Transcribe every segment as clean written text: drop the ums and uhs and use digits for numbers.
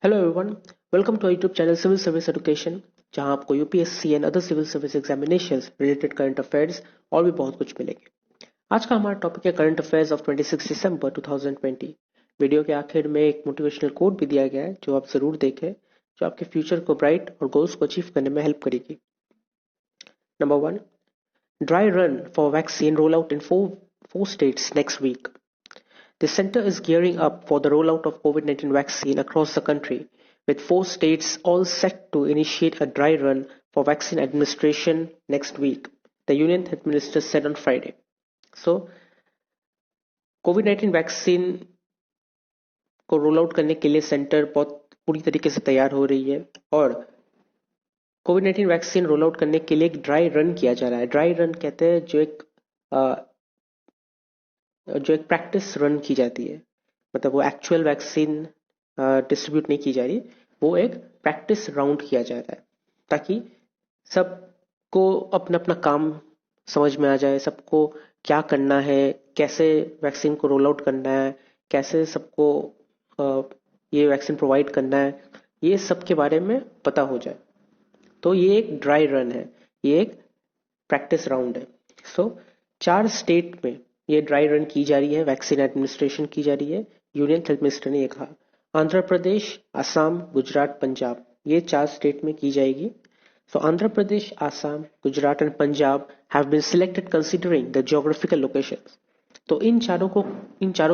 Hello everyone, welcome to YouTube channel civil service education, जहां आपको UPSC and other civil service examinations related current affairs और भी बहुत कुछ मिलेंगे। आज का हमारा टॉपिक है current affairs of 26 December 2020। Video के आखिर में एक मोटिवेशनल कोट भी दिया गया है जो आप जरूर देखें, जो आपके फ्यूचर को ब्राइट और गोल्स को अचीव करने में हेल्प करेगी। Number 1, dry run for vaccine roll out in four states next week. The center is gearing up for the rollout of COVID-19 vaccine across the country, with four states all set to initiate a dry run for vaccine administration next week, the Union Health Minister said on Friday. So, COVID-19 vaccine को roll out करने के लिए centre बहुत पूरी तरीके से तैयार हो रही है और कोविड-19 वैक्सीन रोल आउट करने के लिए एक ड्राई रन किया जा रहा है। ड्राई रन कहते हैं जो एक प्रैक्टिस रन की जाती है, मतलब वो एक्चुअल वैक्सीन डिस्ट्रीब्यूट नहीं की जा रही, वो एक प्रैक्टिस राउंड किया जा रहा है ताकि सबको अपना अपना काम समझ में आ जाए, सबको क्या करना है, कैसे वैक्सीन को रोल आउट करना है, कैसे सबको अ, ये वैक्सीन प्रोवाइड करना है, ये सब के बारे में पता हो जाए। तो ये एक ड्राई रन है, ये एक प्रैक्टिस राउंड है। सो 4 स्टेट में ये ड्राई रन की जा रही है, वैक्सीन एडमिनिस्ट्रेशन की जा रही है। यूनियन हेल्थ मिनिस्टर ने ये कहा। आंध्र प्रदेश, असम, गुजरात, पंजाब, ये 4 स्टेट में की जाएगी। So Andhra Pradesh, Assam, Gujarat and Punjab have been selected considering the geographical locations. तो इन चारों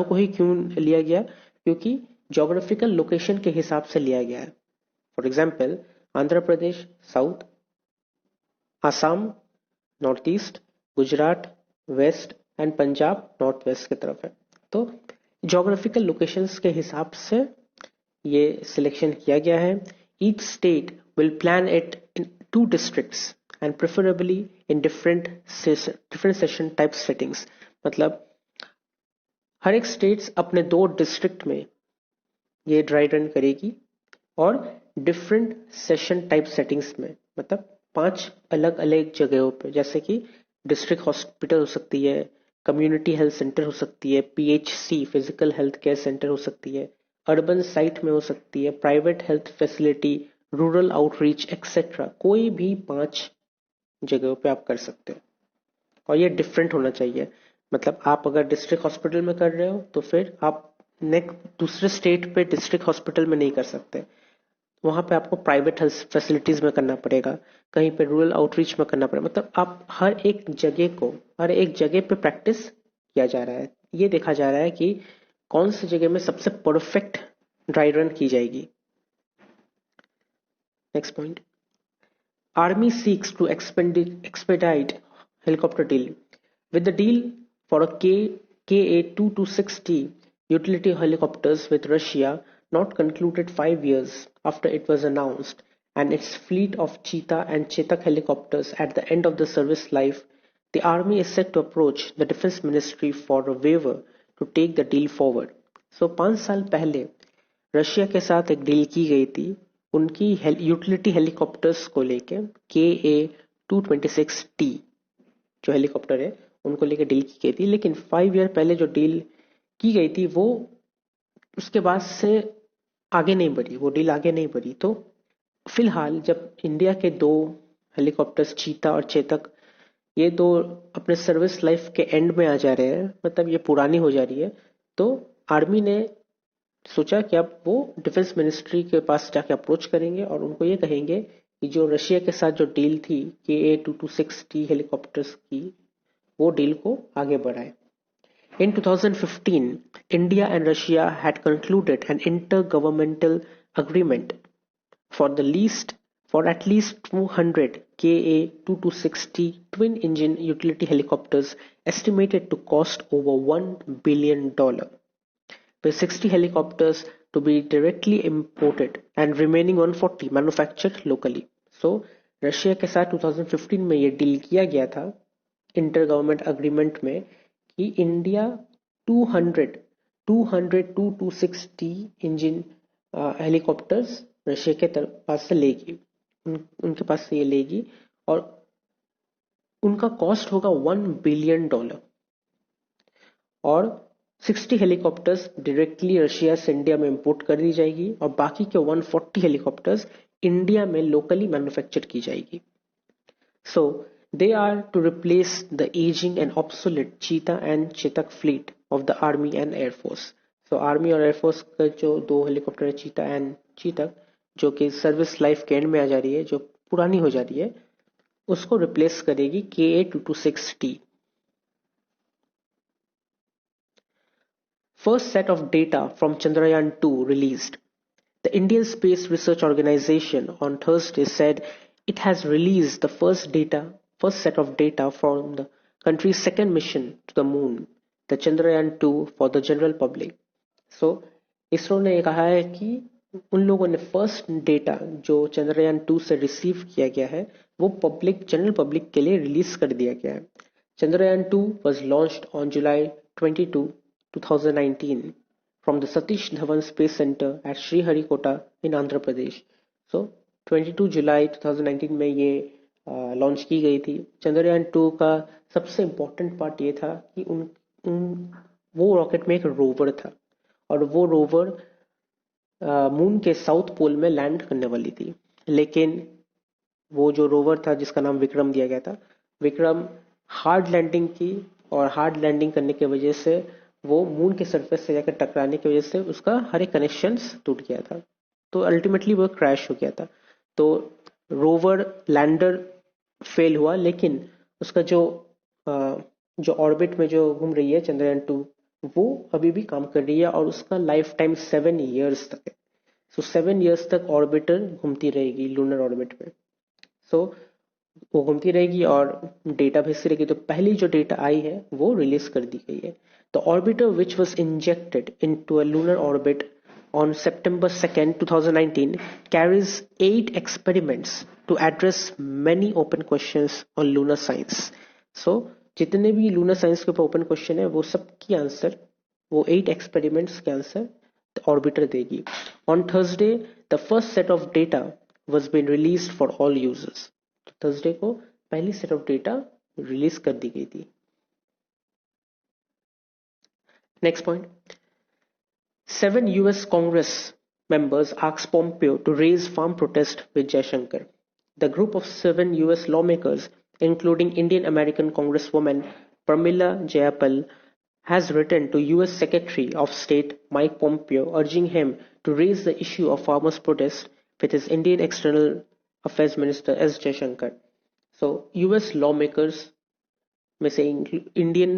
को ही क्यों लिया गया? क्योंकि geographical location के हिसाब से लिया गया है। For example, Andhra Pradesh south, Assam north east, Gujarat west and Punjab north west की तरफ है। तो जोग्राफिकल लोकेशंस के हिसाब से ये सिलेक्शन किया गया है। Each state will plan it in 2 districts and preferably in different session type settings. मतलब हर एक स्टेट्स अपने 2 डिस्ट्रिक्ट में ये ड्राई रन करेगी और डिफरेंट सेशन टाइप सेटिंग्स में, मतलब 5 अलग अलग जगहों पे, जैसे कि डिस्ट्रिक्ट हॉस्पिटल हो सकती है, कम्युनिटी हेल्थ सेंटर हो सकती है, PHC physical health care centre हो सकती है, अर्बन साइट में हो सकती है, private health facility, rural outreach etcetera. कोई भी 5 जगहों पे आप कर सकते हो और ये डिफरेंट होना चाहिए। मतलब आप अगर डिस्ट्रिक्ट हॉस्पिटल में कर रहे हो तो फिर आप नेक्स्ट दूसरे स्टेट पे डिस्ट्रिक्ट हॉस्पिटल में नहीं कर सकते, वहां पे आपको प्राइवेट हेल्थ फैसिलिटीज में करना पड़ेगा, कहीं पे रूरल आउटरीच में करना पड़ेगा। मतलब आप हर एक जगह पे प्रैक्टिस किया जा रहा है। ये देखा जा रहा है कि कौन सी जगह में सबसे परफेक्ट ड्राई रन की जाएगी। Next point, army seeks to expedite helicopter deal with the deal for a KA-226T utility helicopters with Russia not concluded 5 years after it was announced, and its fleet of Cheetah and Chetak helicopters at the end of the service life, the Army is set to approach the Defense Ministry for a waiver to take the deal forward. So 5 साल पहले Russia के साथ एक deal की गई थी उनकी utility helicopters को लेके, KA-226T जो हेलीकॉप्टर है उनको लेके डील की गई थी। लेकिन 5 ईयर पहले जो डील की गई थी वो उसके बाद से आगे नहीं बढ़ी, वो डील आगे नहीं बढ़ी। तो फिलहाल जब इंडिया के 2 हेलीकॉप्टर्स चीता और चेतक, ये दो अपने सर्विस लाइफ के एंड में आ जा रहे हैं, मतलब ये पुरानी हो जा रही है, तो आर्मी ने सोचा कि अब वो डिफेंस मिनिस्ट्री के पास जाके अप्रोच करेंगे और उनको ये कहेंगे कि जो रशिया के साथ जो डील थी KA-226T हेलीकॉप्टर्स की, वो डील को आगे बढ़ाए। In 2015, India and Russia had concluded an intergovernmental agreement for at least 200 KA-226T twin-engine utility helicopters estimated to cost over $1 billion, with 60 helicopters to be directly imported and remaining 140 manufactured locally. So, Russia के साथ 2015 में ये deal किया गया था inter government agreement में कि India 200 engine helicopters Russia के पास से लेगी, उनके पास से ये लेगी और उनका कॉस्ट होगा $1 बिलियन। और 60 हेलीकॉप्टर्स डायरेक्टली रशिया से इंडिया में इंपोर्ट कर दी जाएगी और बाकी के 140 हेलीकॉप्टर्स इंडिया में लोकली मैन्युफैक्चर की जाएगी. So they are to replace the aging and obsolete Cheetah and Chetak fleet of the Army and Air Force. So Army और Air Force का जो दो हेलीकॉप्टर है चीता एंड चीतक जो कि सर्विस लाइफ के एंड में आ जा रही है, जो पुरानी हो जा रही है, उसको रिप्लेस करेगी KA-226T. First set of data from Chandrayaan-2 released. The Indian Space Research Organization on Thursday said it has released the first set of data from the country's second mission to the moon, the Chandrayaan-2, for the general public. So, ISRO ने कहा है कि उन लोगों ने first data जो चंद्रयान 2 से receive किया गया है वो जनरल पब्लिक के लिए रिलीज कर दिया गया है. Chandrayaan-2 was launched on July 22, 2019 from the Satish Dhawan Space Center at Sriharikota in Andhra Pradesh. So 22 जुलाई 2019 में ये लॉन्च की गई थी. चंद्रयान 2 का सबसे इम्पोर्टेंट पार्ट ये था कि वो रॉकेट में एक रोवर था और वो रोवर मून के साउथ पोल में लैंड करने वाली थी. लेकिन वो जो रोवर था जिसका नाम विक्रम दिया गया था, विक्रम हार्ड लैंडिंग की और हार्ड लैंडिंग करने की वजह से वो मून के सरफेस से जाकर टकराने की वजह से उसका हर एक कनेक्शन टूट गया था. तो अल्टीमेटली वो क्रैश हो गया था. तो रोवर लैंडर फेल हुआ, लेकिन उसका जो ऑर्बिट में जो घूम रही है चंद्रयान 2 वो अभी भी काम कर रही है और उसका लाइफ टाइम 7 ईयर्स तक है. सो 7 ईयर्स तक ऑर्बिटर घूमती रहेगी लूनर ऑर्बिट में. सो वो घूमती रहेगी और डेटा भेजती रहेगी. तो पहली जो डेटा आई है वो रिलीज कर दी गई है. The orbiter which was injected into a lunar orbit on September 2nd, 2019 carries 8 experiments to address many open questions on lunar science. So जितने भी lunar science के ऊपर open question है वो सब की आंसर, वो 8 experiments के आंसर ऑर्बिटर देगी. On Thursday, the first set of data was been released for all users. Thursday को पहली सेट ऑफ डेटा रिलीज कर दी गई थी. Next point. 7 US Congress members asked Pompeo to raise farm protest with Jaishankar. The group of 7 US lawmakers, including Indian-American Congresswoman Pramila Jayapal, has written to US Secretary of State Mike Pompeo urging him to raise the issue of farmers' protest with his Indian External Affairs Minister S. Jaishankar. So, US lawmakers में से Indian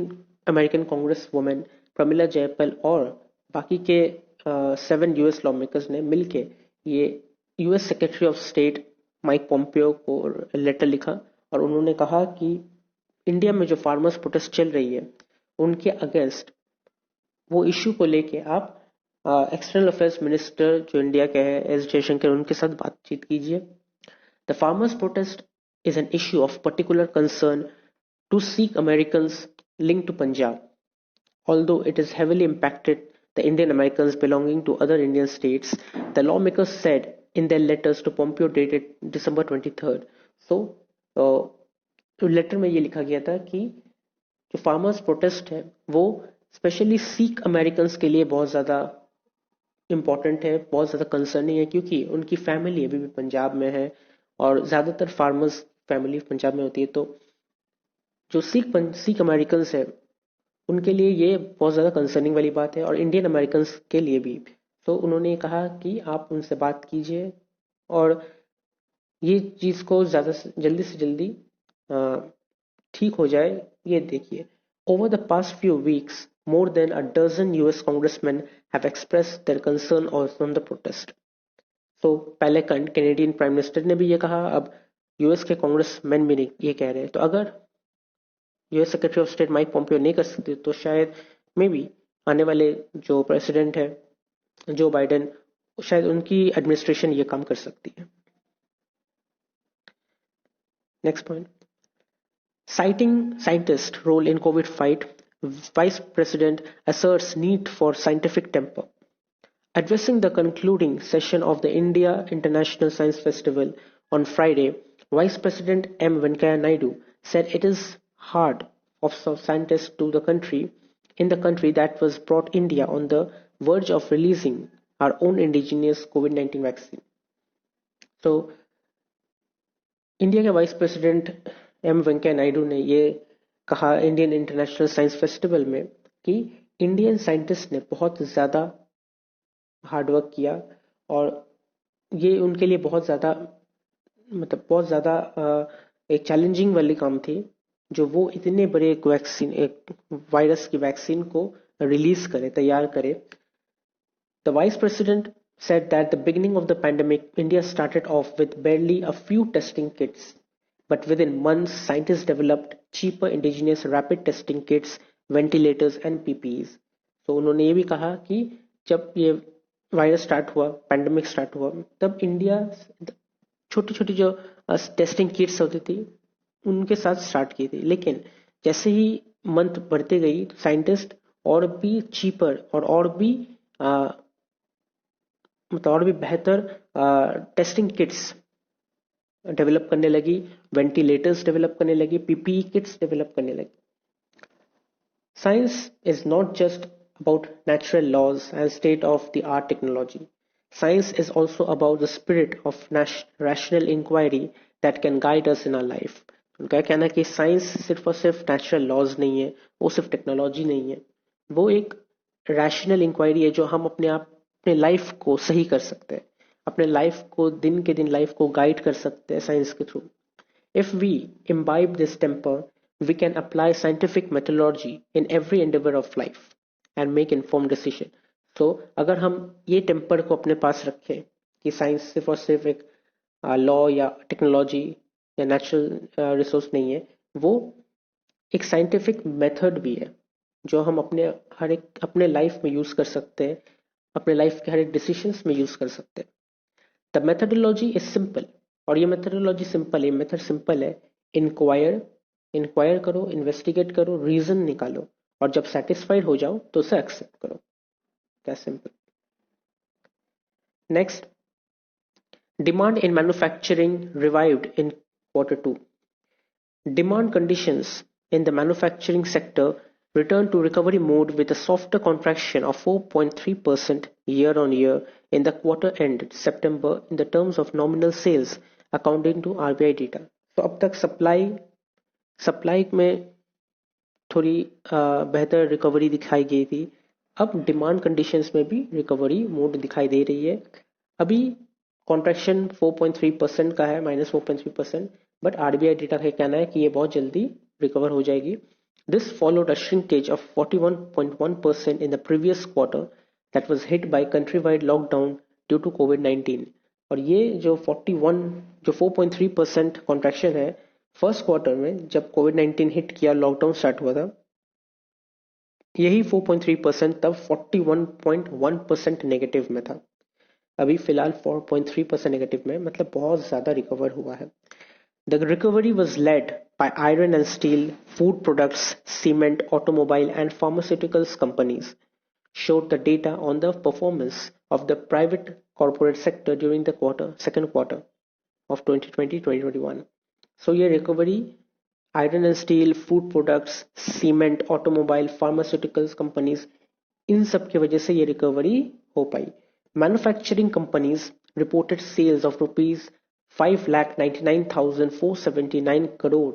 American Congress women Pramila Jaipal और बाकी के 7 US law makers ने मिलके ये US secretary of state Mike Pompeo को letter लिखा और उन्होंने कहा कि इंडिया में जो फार्मर्स प्रोटेस्ट चल रही है उनके अगेंस्ट वो इश्यू को लेके आप एक्सटर्नल अफेयर्स मिनिस्टर जो इंडिया के हैं एस जयशंकर उनके साथ बातचीत कीजिए. The farmers protest is an issue of particular concern to Sikh Americans linked to Punjab, although it has heavily impacted the Indian Americans belonging to other Indian states, the lawmakers said in their letters to Pompeo dated December 23rd. So, letter में ये लिखा गया था कि जो farmers protest है वो specially Sikh Americans के लिए बहुत ज़्यादा इम्पोर्टेंट है, बहुत ज़्यादा कंसर्निंग है, क्योंकि उनकी फैमिली अभी भी पंजाब में है और ज़्यादातर फार्मर्स फैमिली पंजाब में होती है. तो जो सिख अमेरिकन्स है उनके लिए ये बहुत ज़्यादा कंसर्निंग वाली बात है और इंडियन अमेरिकन्स के लिए भी. तो उन्होंने कहा कि आप उनसे बात कीजिए और ये चीज़ को ज़्यादा जल्दी से जल्दी ठीक हो जाए, ये देखिए. Over the past few weeks more than a dozen US congressman have expressed their concern on the protest. तो पहले कैनेडियन प्राइम मिनिस्टर ने भी ये कहा, अब यूएस के कांग्रेसमैन भी ये कह रहे हैं. तो अगर US secretary of state Mike Pompeo नहीं कर सकते तो शायद मे बी आने वाले जो प्रेसिडेंट है जो बाइडेन, शायद उनकी एडमिनिस्ट्रेशन ये काम कर सकती है. Next point. Citing scientist role in COVID fight, Vice President asserts need for scientific temper. Addressing the concluding session of the India International Science Festival on Friday, Vice President M. Venkaiah Naidu said it is hard of some scientists to the country in the country that was brought India on the verge of releasing our own indigenous COVID-19 vaccine. So India के vice president M Venkaiah Naidu ने ये कहा Indian international science festival में कि Indian scientist ने बहुत ज़्यादा hard work किया और ये उनके लिए बहुत ज़्यादा बहुत ज़्यादा एक चैलेंजिंग वाली काम थी जो वो इतने बड़े एक वैक्सीन एक वायरस की वैक्सीन को रिलीज करे तैयार करे. The vice president said that the beginning of the pandemic, India started off with barely a few testing kits. But within months, scientists developed cheaper indigenous rapid testing kits, ventilators and PPEs. So उन्होंने ये भी कहा कि जब ये virus start हुआ, pandemic start हुआ, तब इंडिया छोटी छोटी जो टेस्टिंग किट्स होती थी उनके साथ स्टार्ट की थी. लेकिन जैसे ही मंथ बढ़ते गई साइंटिस्ट और भी चीपर और भी और भी बेहतर टेस्टिंग किट्स डेवलप करने लगी, वेंटिलेटर्स डेवलप करने लगी, पीपीई किट्स डेवलप करने लगी. Science is not just about natural laws and state of the art technology. Science is also about the spirit of rational inquiry that can guide us in our life. उनका कहना है कि science सिर्फ और सिर्फ natural laws नहीं है, वो सिर्फ टेक्नोलॉजी नहीं है, वो एक रैशनल इंक्वायरी है जो हम अपने लाइफ को सही कर सकते हैं, अपने लाइफ को दिन के दिन लाइफ को गाइड कर सकते हैं साइंस के through. If we imbibe this temper we can apply scientific methodology in every endeavour of life and make inform decision. तो अगर हम ये टेम्पर को अपने पास रखें कि साइंस सिर्फ और सिर्फ एक लॉ या टेक्नोलॉजी या नेचुरल रिसोर्स नहीं है, वो एक साइंटिफिक मेथड भी है जो हम अपने लाइफ में यूज कर सकते हैं, अपने लाइफ के हर एक डिसीजंस में यूज कर सकते हैं. The methodology is simple. और ये मेथडोलॉजी सिंपल है, मेथड सिंपल है. इंक्वायर करो, इन्वेस्टिगेट करो, रीजन निकालो और जब सेटिस्फाइड हो जाओ तो उसे एक्सेप्ट करो. That's simple. Next, demand in manufacturing revived in Q2. Demand conditions in the manufacturing sector returned to recovery mode with a softer contraction of 4.3% year-on-year in the quarter ended September in the terms of nominal sales according to RBI data. तो अब तक supply में थोड़ी बेहतर recovery दिखाई गई थी. अब डिमांड कंडीशंस में भी रिकवरी मोड दिखाई दे रही है. अभी कॉन्ट्रैक्शन 4.3% का है, -4.3%, बट आरबीआई डेटा का कहना है कि ये बहुत जल्दी रिकवर हो जाएगी. This followed a shrinkage of 41.1% in the previous quarter that was hit by countrywide lockdown due to COVID-19. और ये जो 4.3% कॉन्ट्रैक्शन है फर्स्ट क्वार्टर में जब कोविड-19 हिट किया, लॉकडाउन स्टार्ट हुआ था, यही 4.3% तब 41.1% नेगेटिव में था. अभी फिलहाल 4.3% नेगेटिव में, मतलब बहुत ज्यादा रिकवर हुआ है. The recovery was led by iron and steel, food products, cement, automobile and pharmaceuticals companies. Showed the data on the performance of the private corporate sector during the second quarter of 2020-2021. So ये recovery iron and steel, food products, cement, automobile, pharmaceuticals companies, इन सब की वजह से ये recovery हो पाई. Manufacturing companies reported sales of rupees 5,99,479 crore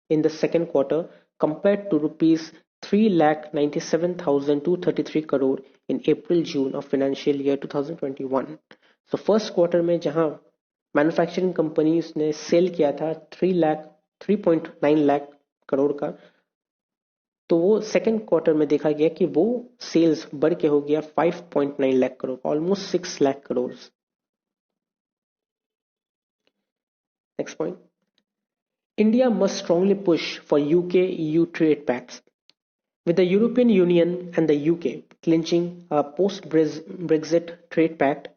in the second quarter compared to rupees 3,97,233 crore in April-June of financial year 2021. So first quarter में जहां manufacturing companies ने cell किया था 3.9 लाख करोड़ का, तो वो सेकेंड क्वार्टर में देखा गया कि वो सेल्स बढ़ के हो गया 5.9 lakh crore, almost 6 lakh crore. Next point. India must strongly push for UK-EU trade pacts. With the European Union and the UK clinching a post-Brexit trade pact,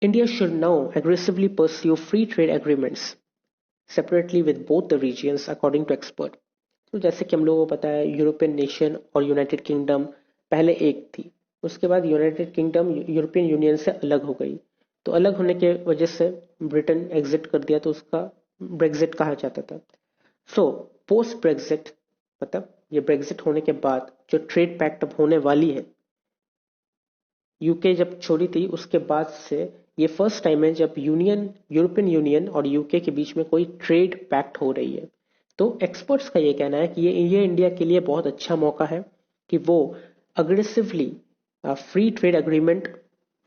India should now aggressively pursue free trade agreements separately with both the regions, according to experts. तो जैसे कि हम लोगों को पता है, European nation और United kingdom पहले एक थी, उसके बाद यूनाइटेड किंगडम यूरोपियन यूनियन से अलग हो गई. तो अलग होने के वजह से ब्रिटेन एग्जिट कर दिया, तो उसका ब्रेग्जिट कहा जाता था. सो पोस्ट ब्रेग्जिट मतलब ये ब्रेग्जिट होने के बाद जो ट्रेड पैक्ट अब होने वाली है, यूके जब छोड़ी थी उसके बाद से ये फर्स्ट टाइम है जब यूरोपियन यूनियन और यूके के बीच में कोई ट्रेड पैक्ट हो रही है। तो एक्सपर्ट्स का ये कहना है कि ये इंडिया के लिए बहुत अच्छा मौका है कि वो अग्रेसिवली फ्री ट्रेड अग्रीमेंट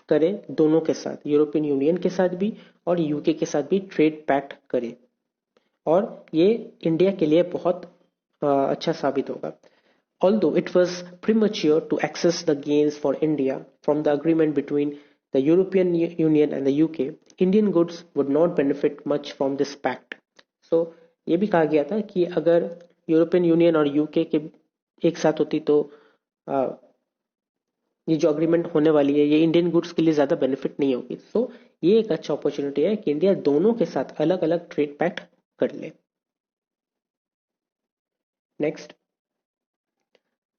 करे दोनों के साथ, यूरोपियन यूनियन के साथ भी और यूके के साथ भी ट्रेड पैक्ट करे, और ये इंडिया के लिए बहुत अच्छा साबित होगा। Although it was premature to access the gains for India from the agreement between the European Union and the UK, Indian goods would not benefit much from this pact. So ये भी कहा गया था कि अगर यूरोपियन यूनियन और UK के एक साथ होती तो ये जो अग्रीमेंट होने वाली है ये इंडियन गुड्स के लिए ज्यादा बेनिफिट नहीं होगी। सो ये एक अच्छा अपॉर्चुनिटी है कि इंडिया दोनों के साथ अलग अलग ट्रेड पैक्ट कर ले। Next,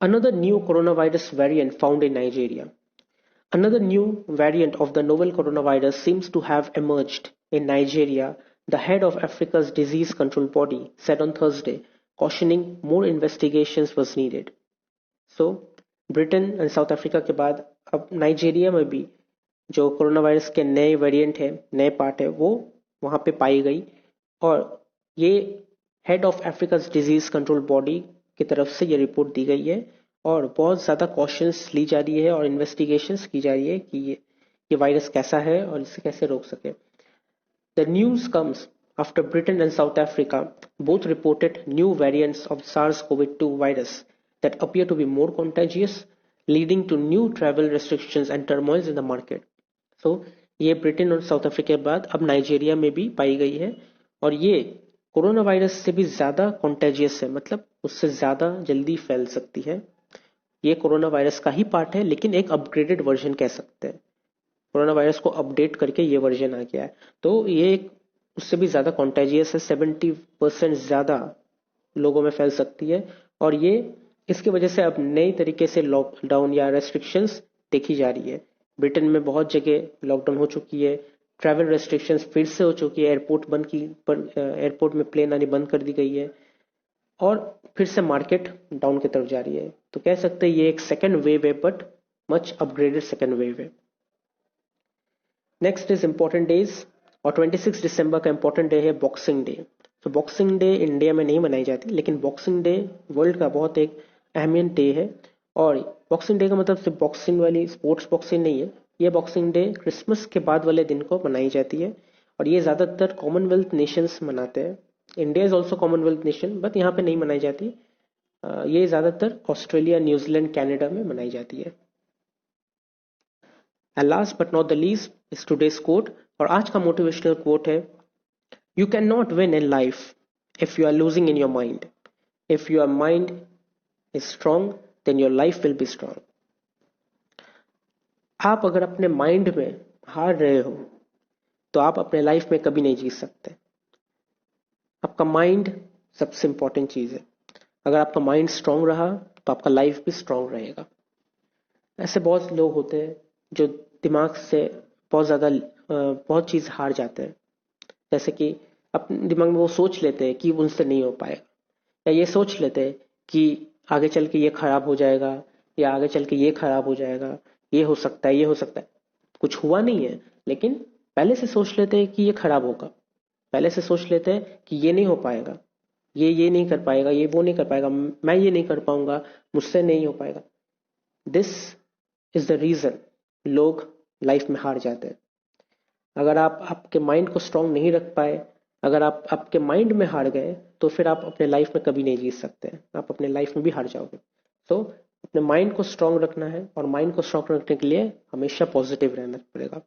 another new coronavirus variant found in Nigeria. Another new variant of the novel coronavirus seems to have emerged in Nigeria, the head of Africa's disease control body said on Thursday, cautioning more investigations was needed. So, Britain and south Africa के बाद अब Nigeria में भी जो corona virus के नए variant है, नए पार्ट है, वो वहां पे पाई गई, और ये head of Africa's disease control body की तरफ से ये रिपोर्ट दी गई है, और बहुत ज़्यादा कॉशंस ली जा रही है और इन्वेस्टिगेशंस की जा रही है कि ये वायरस कैसा है और इसे कैसे रोक सके। The news comes after Britain and South Africa both reported new variants of SARS-CoV-2 virus that appear to be more contagious, leading to new travel restrictions and turmoils in the market. So, ये Britain और south Africa के बाद अब Nigeria में भी पाई गई है, और ये कोरोना वायरस से भी ज्यादा कॉन्टेजियस है, मतलब उससे ज्यादा जल्दी फैल सकती है। ये कोरोना वायरस का ही पार्ट है, लेकिन एक अपग्रेडेड वर्जन कह सकते हैं। कोरोना वायरस को अपडेट करके ये वर्जन आ गया है, तो ये उससे भी ज्यादा कॉन्टेजियस है, 70% ज्यादा लोगों में फैल सकती है, और ये इसकी वजह से अब नई तरीके से लॉकडाउन या रेस्ट्रिक्शंस देखी जा रही है। ब्रिटेन में बहुत जगह लॉकडाउन हो चुकी है, ट्रैवल रेस्ट्रिक्शंस फिर से हो चुकी है, एयरपोर्ट में प्लेन आनी बंद कर दी गई है, और फिर से मार्केट डाउन की तरफ जा रही है। तो कह सकते हैं ये एक सेकेंड वेव है, but much upgraded second wave है। नेक्स्ट इज इंपॉर्टेंट डेज, और 26 दिसंबर का इंपॉर्टेंट डे है बॉक्सिंग डे। तो बॉक्सिंग डे इंडिया में नहीं मनाई जाती, लेकिन बॉक्सिंग डे वर्ल्ड का बहुत एक अहमियत डे है, और बॉक्सिंग डे का मतलब सिर्फ बॉक्सिंग वाली स्पोर्ट्स बॉक्सिंग नहीं है। ये बॉक्सिंग डे क्रिसमस के बाद वाले दिन को मनाई जाती है, और ये ज़्यादातर कॉमनवेल्थ नेशंस मनाते हैं। India is also Commonwealth nation, but यहाँ पे नहीं मनाई जाती। ये ज़्यादातर ऑस्ट्रेलिया, न्यूजीलैंड, कनाडा में मनाई जाती है। And last but not the least is today's quote, और आज का मोटिवेशनल कोट है, you can not win in life if you are losing in your mind, if your mind is strong then your life will be strong. आप अगर अपने mind में हार रहे हो तो आप अपने लाइफ में कभी नहीं जीत सकते। आपका माइंड सबसे इंपॉर्टेंट चीज है। अगर आपका माइंड स्ट्रांग रहा तो आपका लाइफ भी स्ट्रांग रहेगा। ऐसे बहुत लोग होते हैं जो दिमाग से बहुत चीज हार जाते हैं, जैसे कि अपने दिमाग में वो सोच लेते हैं कि उनसे नहीं हो पाएगा, या ये सोच लेते हैं कि आगे चल के ये खराब हो जाएगा, या आगे चल के ये खराब हो जाएगा, ये हो सकता है, ये हो सकता है। कुछ हुआ नहीं है, लेकिन पहले से सोच लेते हैं कि ये खराब होगा, पहले से सोच लेते हैं कि ये नहीं हो पाएगा, ये नहीं कर पाएगा, ये वो नहीं कर पाएगा, मैं ये नहीं कर पाऊंगा, मुझसे नहीं हो पाएगा। दिस इज द रीजन लोग लाइफ में हार जाते हैं। अगर आप आपके माइंड को स्ट्रांग नहीं रख पाए, अगर आप आपके माइंड में हार गए, तो फिर आप अपने लाइफ में कभी नहीं जीत सकते, आप अपने लाइफ में भी हार जाओगे। तो अपने माइंड को स्ट्रांग रखना है, और माइंड को स्ट्रांग रखने के लिए हमेशा पॉजिटिव रहना पड़ेगा,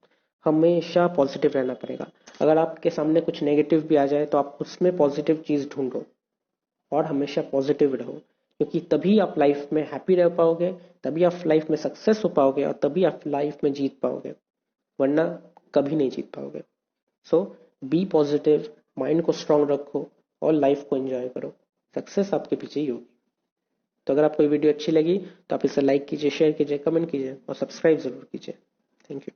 हमेशा पॉजिटिव रहना पड़ेगा। अगर आपके सामने कुछ नेगेटिव भी आ जाए तो आप उसमें पॉजिटिव चीज ढूंढो, और हमेशा पॉजिटिव रहो, क्योंकि तभी आप लाइफ में हैप्पी रह पाओगे, तभी आप लाइफ में सक्सेस हो पाओगे, और तभी आप लाइफ में जीत पाओगे, वरना कभी नहीं जीत पाओगे। सो बी पॉजिटिव, माइंड को स्ट्रांग रखो, और लाइफ को एंजॉय करो, सक्सेस आपके पीछे ही होगी। तो अगर आपको ये वीडियो अच्छी लगी तो आप इसे लाइक कीजिए, शेयर कीजिए, कमेंट कीजिए, और सब्सक्राइब जरूर कीजिए। Thank you.